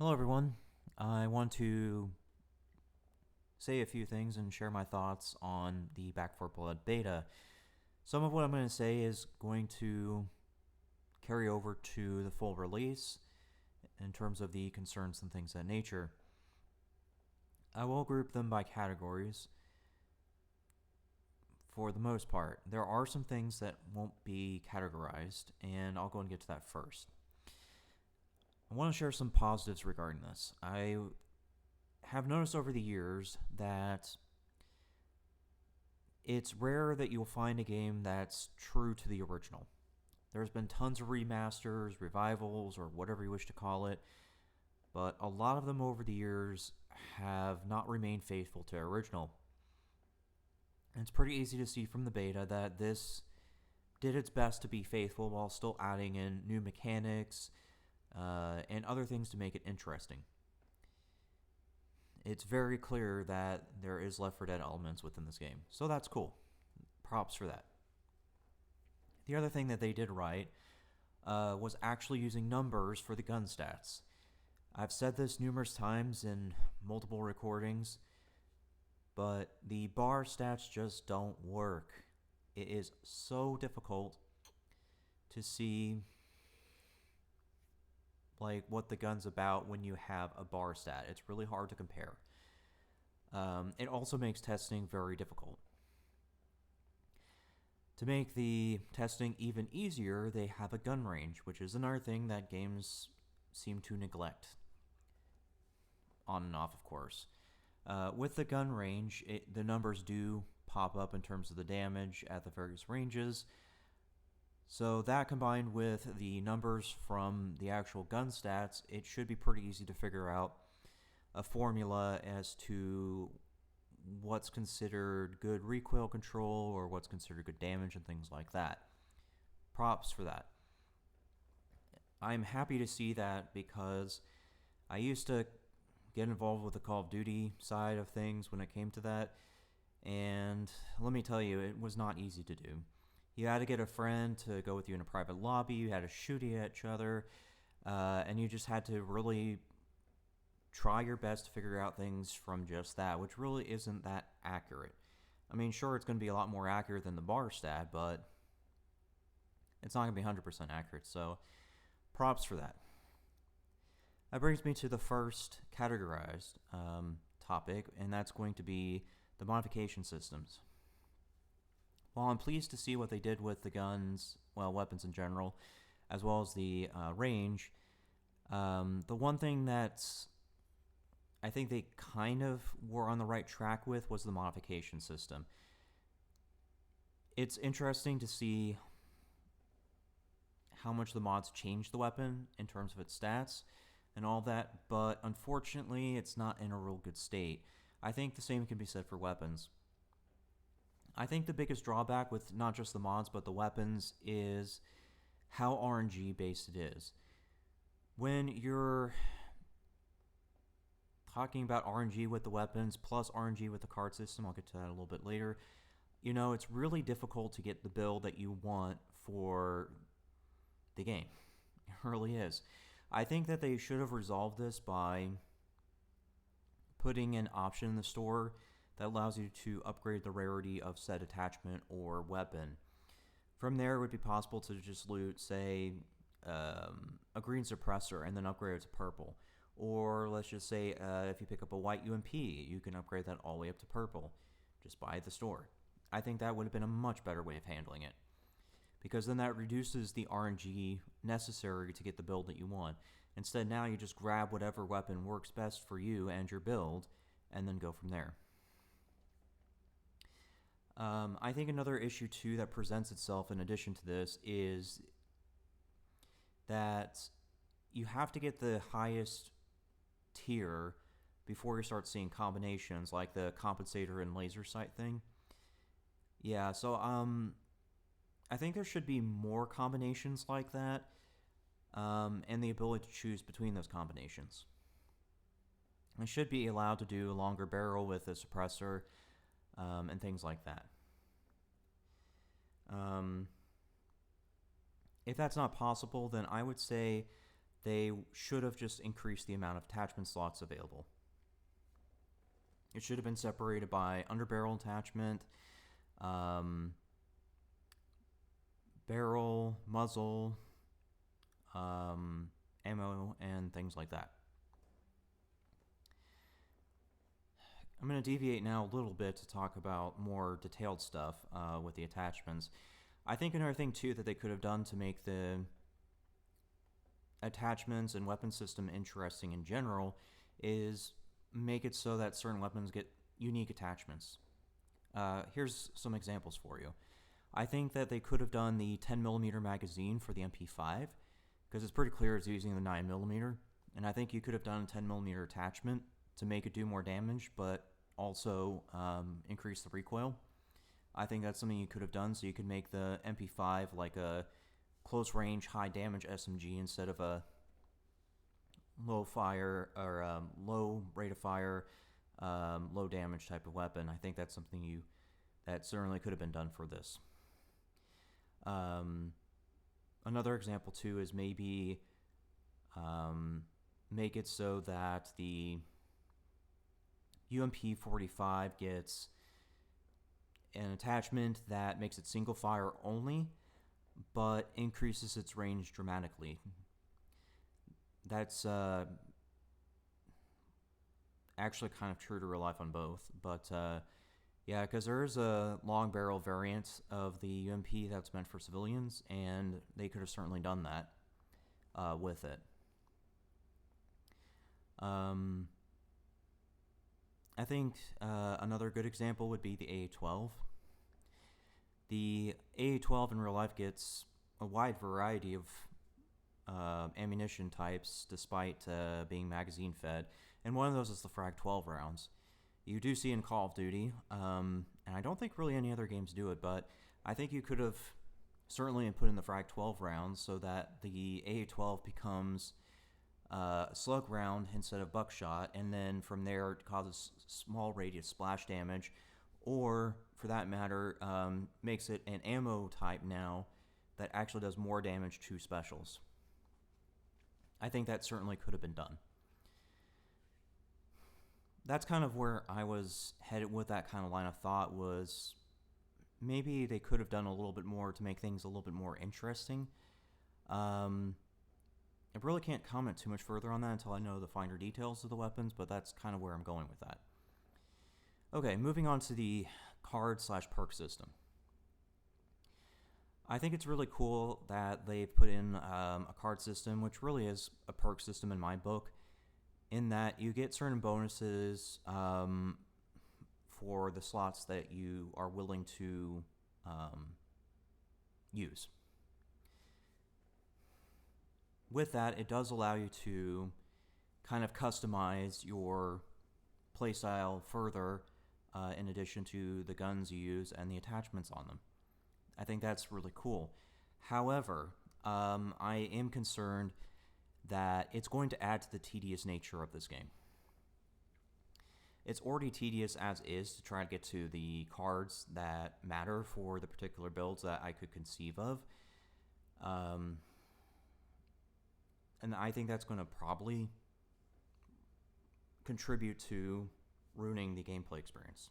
Hello, everyone. I want to say a few things and share my thoughts on the Back 4 Blood beta. Some of what I'm going to say is going to carry over to the full release in terms of the concerns and things of that nature. I will group them by categories for the most part. There are some things that won't be categorized, and I'll go and get to that first. I want to share some positives regarding this. I have noticed over the years that it's rare that you'll find a game that's true to the original. There's been tons of remasters, revivals, or whatever you wish to call it, but a lot of them over the years have not remained faithful to original. And it's pretty easy to see from the beta that this did its best to be faithful while still adding in new mechanics and other things to make it interesting. It's very clear that there is Left 4 Dead elements within this game, so that's cool. Props for that. The other thing that they did right was actually using numbers for the gun stats. I've said this numerous times in multiple recordings, but the bar stats just don't work. It is so difficult to see what the gun's about when you have a bar stat. It's really hard to compare. It also makes testing very difficult. To make the testing even easier, they have a gun range, which is another thing that games seem to neglect. On and off, of course. With the gun range, the numbers do pop up in terms of the damage at the various ranges. So that combined with the numbers from the actual gun stats, it should be pretty easy to figure out a formula as to what's considered good recoil control or what's considered good damage and things like that. Props for that. I'm happy to see that because I used to get involved with the Call of Duty side of things when it came to that, and let me tell you, it was not easy to do. You had to get a friend to go with you in a private lobby, you had to shoot at each other, and you just had to really try your best to figure out things from just that, which really isn't that accurate. I mean, sure, it's going to be a lot more accurate than the bar stat, but it's not going to be 100% accurate, so props for that. That brings me to the first categorized topic, and that's going to be the modification systems. While I'm pleased to see what they did with the guns, well, weapons in general, as well as the range, the one thing that I think they kind of were on the right track with was the modification system. It's interesting to see how much the mods change the weapon in terms of its stats and all that, but unfortunately, it's not in a real good state. I think the same can be said for weapons. I think the biggest drawback with not just the mods but the weapons is how RNG based it is. When you're talking about RNG with the weapons plus RNG with the card system, I'll get to that a little bit later, it's really difficult to get the build that you want for the game. It really is. I think that they should have resolved this by putting an option in the store that allows you to upgrade the rarity of said attachment or weapon. From there, it would be possible to just loot, say, a green suppressor and then upgrade it to purple. Or let's just say if you pick up a white UMP, you can upgrade that all the way up to purple just by the store. I think that would have been a much better way of handling it, because then that reduces the RNG necessary to get the build that you want. Instead, now you just grab whatever weapon works best for you and your build, and then go from there. I think another issue, too, that presents itself in addition to this is that you have to get the highest tier before you start seeing combinations, like the compensator and laser sight thing. Yeah, so I think there should be more combinations like that, and the ability to choose between those combinations. I should be allowed to do a longer barrel with a suppressor, and things like that. If that's not possible, then I would say they should have just increased the amount of attachment slots available. It should have been separated by underbarrel attachment, barrel, muzzle, ammo, and things like that. I'm going to deviate now a little bit to talk about more detailed stuff with the attachments. I think another thing too that they could have done to make the attachments and weapon system interesting in general is make it so that certain weapons get unique attachments. Here's some examples for you. I think that they could have done the 10mm magazine for the MP5 because it's pretty clear it's using the 9mm, and I think you could have done a 10mm attachment to make it do more damage, but also increase the recoil. I think that's something you could have done, so you could make the MP5 like a close range, high damage SMG instead of a low fire or low rate of fire, low damage type of weapon. I think that's something that certainly could have been done for this. Another example too is maybe make it so that the UMP-45 gets an attachment that makes it single fire only, but increases its range dramatically. That's actually kind of true to real life on both, but yeah, because there is a long barrel variant of the UMP that's meant for civilians, and they could have certainly done that with it. I think another good example would be the AA-12. The AA-12 in real life gets a wide variety of ammunition types despite being magazine fed, and one of those is the Frag 12 rounds. You do see in Call of Duty, and I don't think really any other games do it, but I think you could have certainly put in the Frag 12 rounds so that the AA-12 becomes a slug round instead of buckshot, and then from there it causes small radius splash damage, or for that matter, makes it an ammo type now that actually does more damage to specials. I think that certainly could have been done. That's kind of where I was headed with that kind of line of thought, was maybe they could have done a little bit more to make things a little bit more interesting. I really can't comment too much further on that until I know the finer details of the weapons, but that's kind of where I'm going with that. Okay, moving on to the card/perk system. I think it's really cool that they've put in a card system, which really is a perk system in my book, in that you get certain bonuses for the slots that you are willing to use. With that, it does allow you to kind of customize your playstyle further in addition to the guns you use and the attachments on them. I think that's really cool. However, I am concerned that it's going to add to the tedious nature of this game. It's already tedious as is to try to get to the cards that matter for the particular builds that I could conceive of. And I think that's going to probably contribute to ruining the gameplay experience.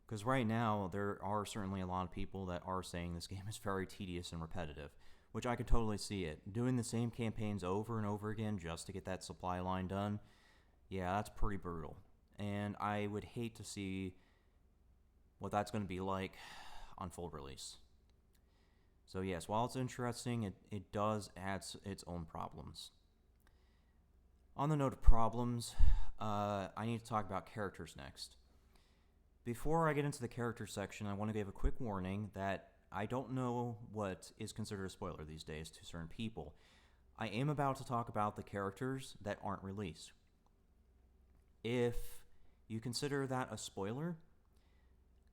Because right now, there are certainly a lot of people that are saying this game is very tedious and repetitive, which I could totally see it. Doing the same campaigns over and over again just to get that supply line done, yeah, that's pretty brutal. And I would hate to see what that's going to be like on full release. So yes, while it's interesting, it does add its own problems. On the note of problems, I need to talk about characters next. Before I get into the character section, I want to give a quick warning that I don't know what is considered a spoiler these days to certain people. I am about to talk about the characters that aren't released. If you consider that a spoiler,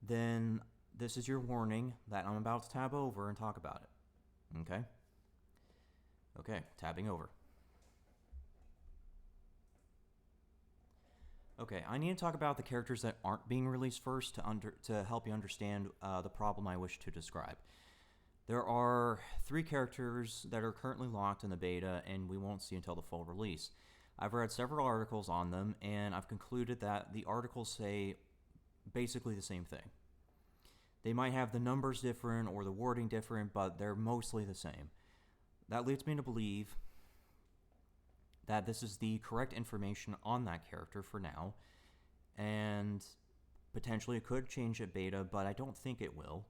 then this is your warning that I'm about to tab over and talk about it. Okay? Okay, tabbing over. Okay, I need to talk about the characters that aren't being released first to help you understand the problem I wish to describe. There are 3 characters that are currently locked in the beta, and we won't see until the full release. I've read several articles on them, and I've concluded that the articles say basically the same thing. They might have the numbers different or the wording different, but they're mostly the same. That leads me to believe that this is the correct information on that character for now, and potentially it could change at beta, but I don't think it will.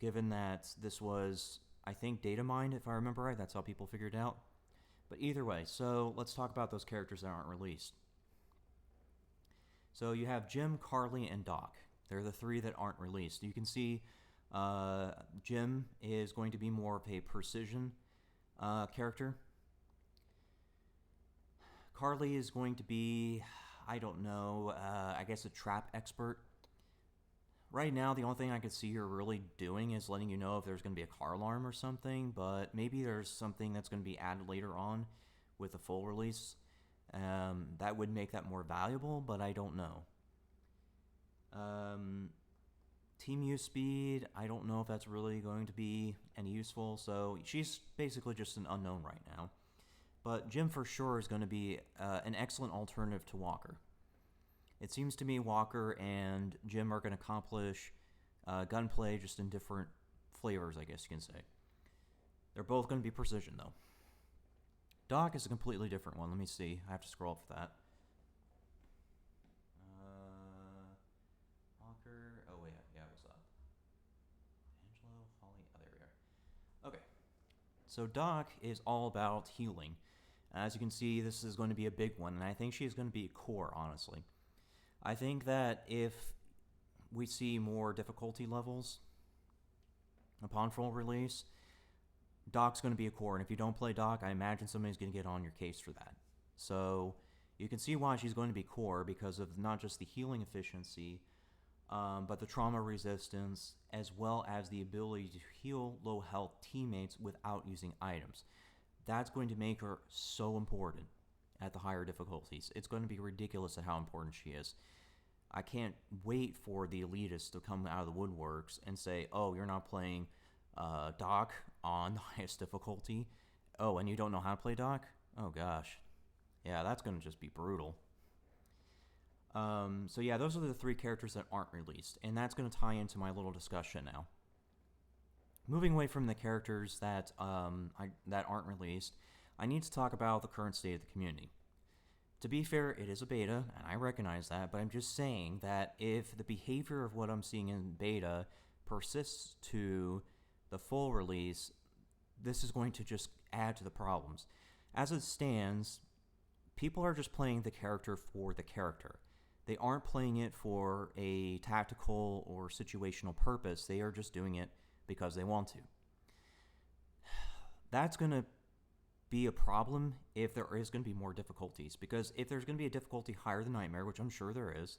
Given that this was, I think, data mined, if I remember right, that's how people figured it out. But either way, so let's talk about those characters that aren't released. So you have Jim, Carly, and Doc. They're the 3 that aren't released. You can see Jim is going to be more of a precision character. Carly is going to be, I don't know, I guess a trap expert. Right now, the only thing I could see her really doing is letting you know if there's going to be a car alarm or something, but maybe there's something that's going to be added later on with the full release. That would make that more valuable, but I don't know. Team use speed, I don't know if that's really going to be any useful, so she's basically just an unknown right now. But Jim for sure is going to be an excellent alternative to Walker. It seems to me Walker and Jim are going to accomplish gunplay just in different flavors, I guess you can say. They're both going to be precision, though. Doc is a completely different one. Let me see. I have to scroll up for that. Walker. Oh, wait. Yeah, what's up? Angelo, Holly. Oh, there we are. Okay. So Doc is all about healing. As you can see, this is going to be a big one, and I think she's going to be a core, honestly. I think that if we see more difficulty levels upon full release, Doc's going to be a core, and if you don't play Doc, I imagine somebody's going to get on your case for that. So you can see why she's going to be core because of not just the healing efficiency, but the trauma resistance, as well as the ability to heal low health teammates without using items. That's going to make her so important at the higher difficulties. It's going to be ridiculous at how important she is. I can't wait for the elitists to come out of the woodworks and say, oh, you're not playing Doc on the highest difficulty. Oh, and you don't know how to play Doc? Oh, gosh. Yeah, that's going to just be brutal. So yeah, those are the 3 characters that aren't released, and that's going to tie into my little discussion now. Moving away from the characters that aren't released, I need to talk about the current state of the community. To be fair, it is a beta, and I recognize that, but I'm just saying that if the behavior of what I'm seeing in beta persists to the full release, this is going to just add to the problems. As it stands, people are just playing the character for the character. They aren't playing it for a tactical or situational purpose. They are just doing it because they want to. That's going to be a problem if there is going to be more difficulties, because if there's going to be a difficulty higher than Nightmare, which I'm sure there is,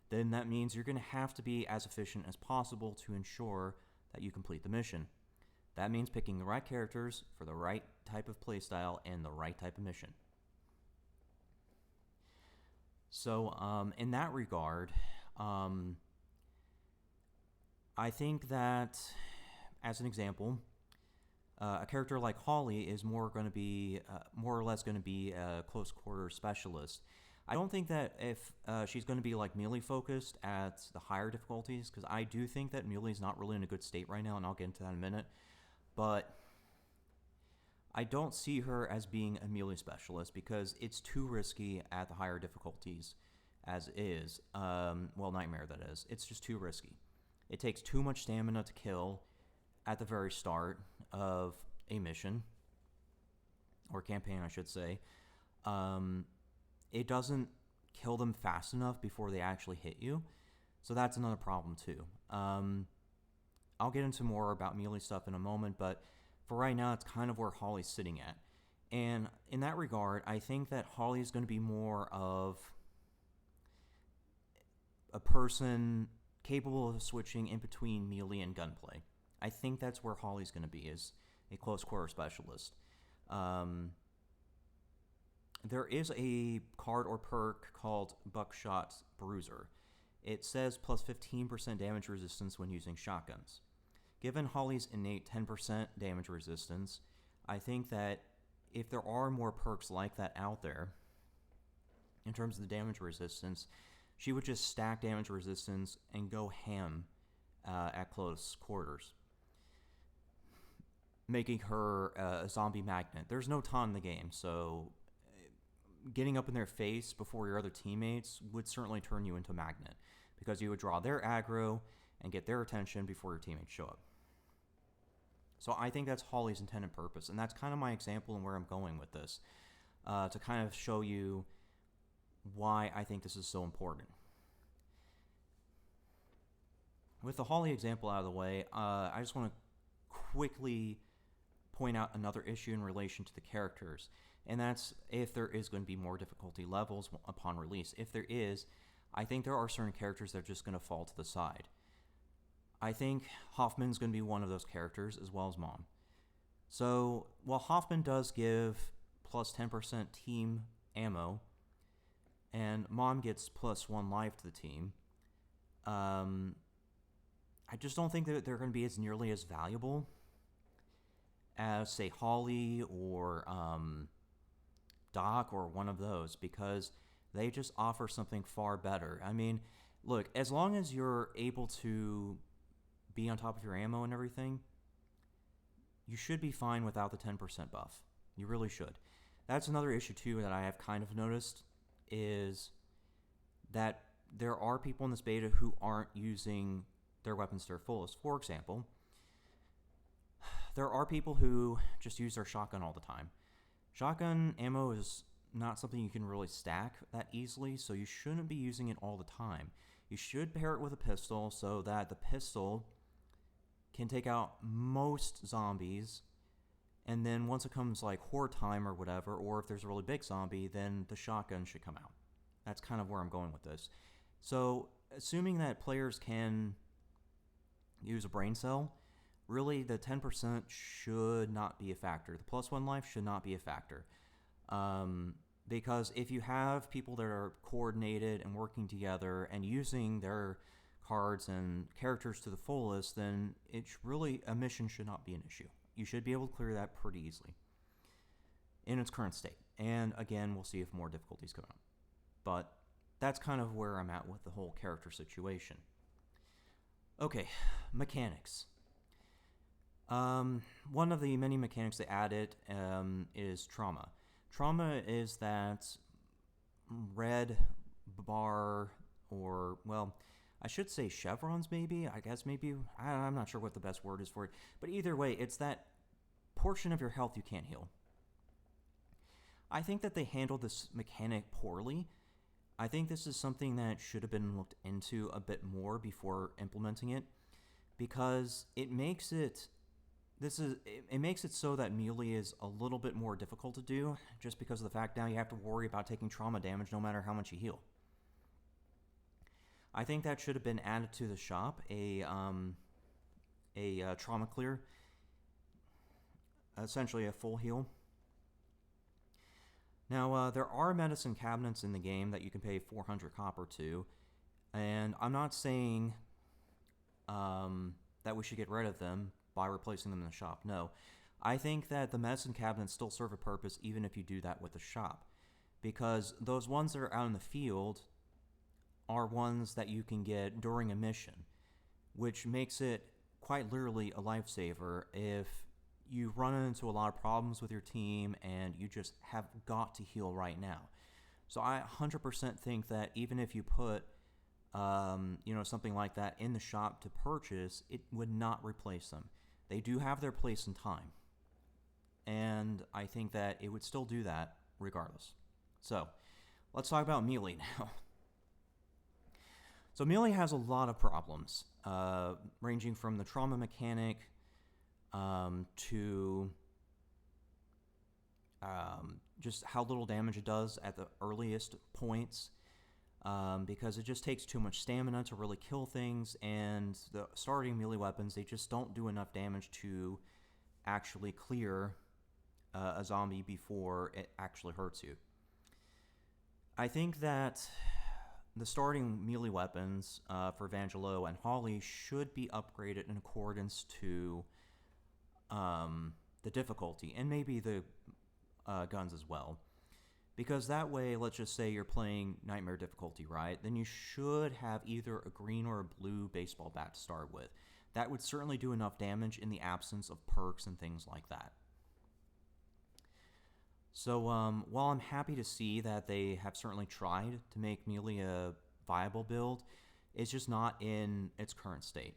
then that means you're going to have to be as efficient as possible to ensure that you complete the mission. That means picking the right characters for the right type of playstyle and the right type of mission. So in that regard, I think that, as an example, a character like Holly is more or less going to be a close quarter specialist. I don't think that if she's going to be like melee focused at the higher difficulties, because I do think that melee is not really in a good state right now, and I'll get into that in a minute. But I don't see her as being a melee specialist because it's too risky at the higher difficulties as is. Well, Nightmare, that is. It's just too risky. It takes too much stamina to kill at the very start of a mission, or campaign, I should say. It doesn't kill them fast enough before they actually hit you, so that's another problem too. I'll get into more about melee stuff in a moment, but for right now, it's kind of where Holly's sitting at. And in that regard, I think that Holly is going to be more of a person capable of switching in between melee and gunplay. I think that's where Holly's going to be, is a close quarter specialist. There is a card or perk called Buckshot Bruiser. It says plus 15% damage resistance when using shotguns. Given Holly's innate 10% damage resistance, I think that if there are more perks like that out there, in terms of the damage resistance, she would just stack damage resistance and go ham at close quarters, making her a zombie magnet. There's no taunt in the game, so getting up in their face before your other teammates would certainly turn you into a magnet, because you would draw their aggro and get their attention before your teammates show up. So I think that's Holly's intended purpose, and that's kind of my example and where I'm going with this, to kind of show you why I think this is so important. With the Holly example out of the way, I just want to quickly point out another issue in relation to the characters, and that's if there is going to be more difficulty levels upon release. If there is, I think there are certain characters that are just going to fall to the side. I think Hoffman's going to be one of those characters, as well as Mom. So while Hoffman does give plus 10% team ammo, and Mom gets plus 1 life to the team, I just don't think that they're going to be as nearly as valuable as, say, Holly or Doc or one of those, because they just offer something far better. I mean, look, as long as you're able to be on top of your ammo and everything, you should be fine without the 10% buff. You really should. That's another issue, too, that I have kind of noticed, is that there are people in this beta who aren't using their weapons to their fullest. For example, there are people who just use their shotgun all the time. Shotgun ammo is not something you can really stack that easily, so you shouldn't be using it all the time. You should pair it with a pistol so that the pistol can take out most zombies, and then once it comes like horde time or whatever, or if there's a really big zombie, then the shotgun should come out. That's kind of where I'm going with this. So assuming that players can use a brain cell, really the 10% should not be a factor. The plus 1 life should not be a factor. Because if you have people that are coordinated and working together and using their cards and characters to the fullest, then it's really, a mission should not be an issue. You should be able to clear that pretty easily in its current state. And again, we'll see if more difficulties come out. But that's kind of where I'm at with the whole character situation. Okay, mechanics. One of the many mechanics they added is trauma. Trauma is that red bar, or, well, I should say chevrons maybe, I guess maybe, I'm not sure what the best word is for it, but either way, it's that portion of your health you can't heal. I think that they handled this mechanic poorly. I think this is something that should have been looked into a bit more before implementing it, because it makes it so that melee is a little bit more difficult to do, just because of the fact now you have to worry about taking trauma damage no matter how much you heal. I think that should have been added to the shop, a trauma clear, essentially a full heal. Now, there are medicine cabinets in the game that you can pay 400 copper to, and I'm not saying that we should get rid of them by replacing them in the shop. No, I think that the medicine cabinets still serve a purpose even if you do that with the shop, because those ones that are out in the field are ones that you can get during a mission, which makes it quite literally a lifesaver if you run into a lot of problems with your team and you just have got to heal right now. So I 100% think that even if you put something like that in the shop to purchase, it would not replace them. They do have their place in time, and I think that it would still do that regardless. So let's talk about melee now. So melee has a lot of problems, ranging from the trauma mechanic to just how little damage it does at the earliest points, because it just takes too much stamina to really kill things, and the starting melee weapons, they just don't do enough damage to actually clear a zombie before it actually hurts you. I think that the starting melee weapons for Vangelo and Holly should be upgraded in accordance to the difficulty, and maybe the guns as well. Because that way, let's just say you're playing Nightmare difficulty, right? Then you should have either a green or a blue baseball bat to start with. That would certainly do enough damage in the absence of perks and things like that. So while I'm happy to see that they have certainly tried to make melee a viable build, it's just not in its current state.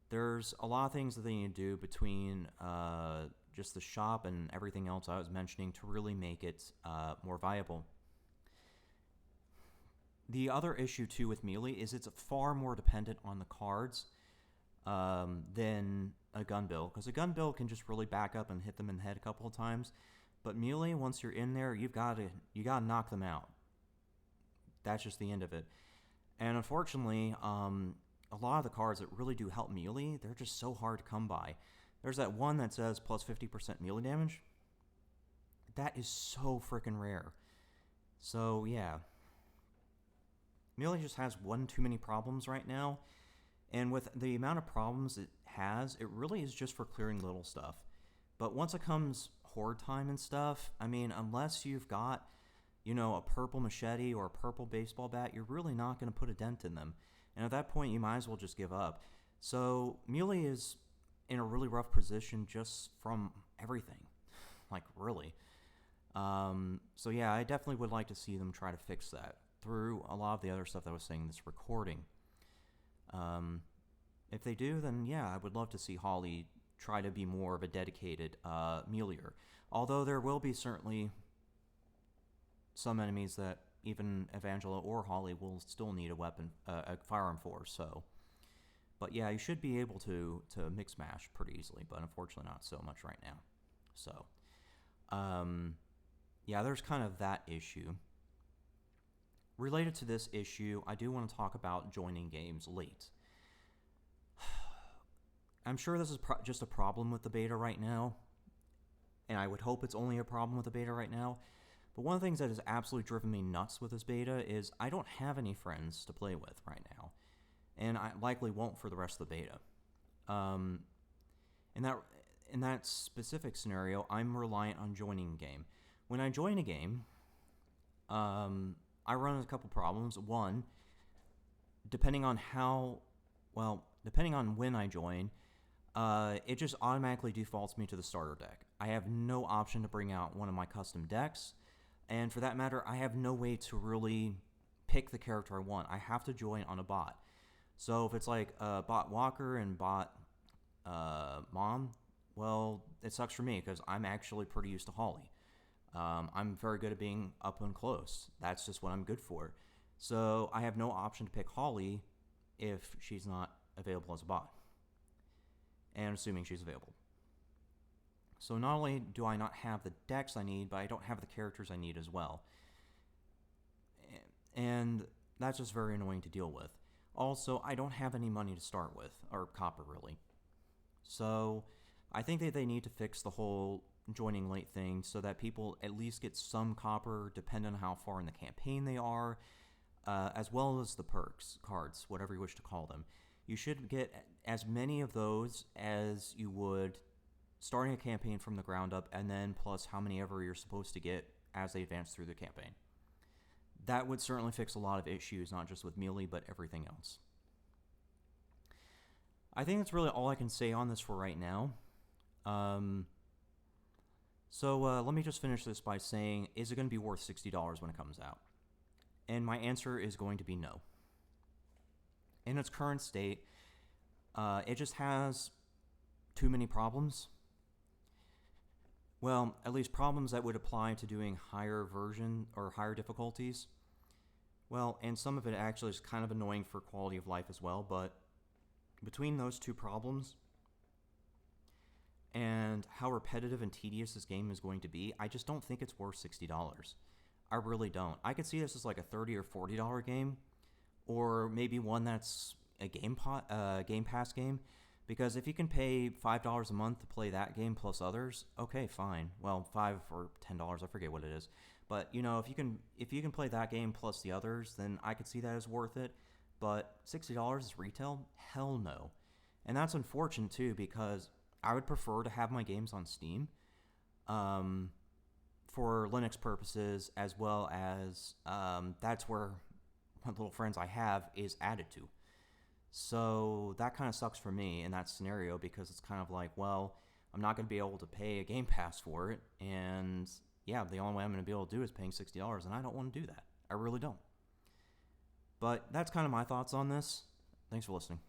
There's a lot of things that they need to do between just the shop and everything else I was mentioning to really make it more viable. The other issue, too, with melee is it's far more dependent on the cards than a gun build, because a gun build can just really back up and hit them in the head a couple of times. But melee, once you're in there, you gotta knock them out. That's just the end of it. And unfortunately, a lot of the cards that really do help melee, they're just so hard to come by. There's that one that says plus 50% melee damage. That is so freaking rare. So yeah, melee just has one too many problems right now. And with the amount of problems it has, it really is just for clearing little stuff. But once it comes horde time and stuff, I mean, unless you've got, a purple machete or a purple baseball bat, you're really not going to put a dent in them. And at that point, you might as well just give up. So melee is in a really rough position just from everything. Like, really. So yeah, I definitely would like to see them try to fix that through a lot of the other stuff that I was saying in this recording. If they do, then yeah, I would love to see Holly try to be more of a dedicated meleer. Although there will be certainly some enemies that even Evangela or Holly will still need a firearm for. So, but yeah, you should be able to mix mash pretty easily, but unfortunately not so much right now. So, yeah, there's kind of that issue. Related to this issue, I do want to talk about joining games late. I'm sure this is just a problem with the beta right now, and I would hope it's only a problem with the beta right now. But one of the things that has absolutely driven me nuts with this beta is I don't have any friends to play with right now, and I likely won't for the rest of the beta. In that specific scenario, I'm reliant on joining a game. When I join a game, I run into a couple problems. One, depending on when I join, it just automatically defaults me to the starter deck. I have no option to bring out one of my custom decks, and for that matter, I have no way to really pick the character I want. I have to join on a bot. So if it's like bot Walker and bot Mom, well, it sucks for me because I'm actually pretty used to Holly. I'm very good at being up and close. That's just what I'm good for. So I have no option to pick Holly if she's not available as a bot. And assuming she's available. So not only do I not have the decks I need, but I don't have the characters I need as well. And that's just very annoying to deal with. Also, I don't have any money to start with, or copper really. So I think that they need to fix the whole joining late thing so that people at least get some copper depending on how far in the campaign they are, as well as the perks, cards, whatever you wish to call them. You should get as many of those as you would starting a campaign from the ground up, and then plus how many ever you're supposed to get as they advance through the campaign. That would certainly fix a lot of issues, not just with melee, but everything else. I think that's really all I can say on this for right now. So let me just finish this by saying, is it going to be worth $60 when it comes out? And my answer is going to be no. In its current state, it just has too many problems. Well, at least problems that would apply to doing higher version or higher difficulties. Well, and some of it actually is kind of annoying for quality of life as well, but between those two problems and how repetitive and tedious this game is going to be, I just don't think it's worth $60. I really don't. I could see this as like a $30 or $40 game, or maybe one that's a Game Pass game, because if you can pay $5 a month to play that game plus others, okay, fine. Well, $5 or $10, I forget what it is. But if you can play that game plus the others, then I could see that as worth it. But $60 is retail? Hell no. And that's unfortunate too, because I would prefer to have my games on Steam for Linux purposes, as well as that's where what little friends I have is added to. So that kind of sucks for me in that scenario, because it's kind of like, well, I'm not going to be able to pay a Game Pass for it, and yeah, the only way I'm going to be able to do is paying $60, and I don't want to do that. I really don't. But that's kind of my thoughts on this. Thanks for listening.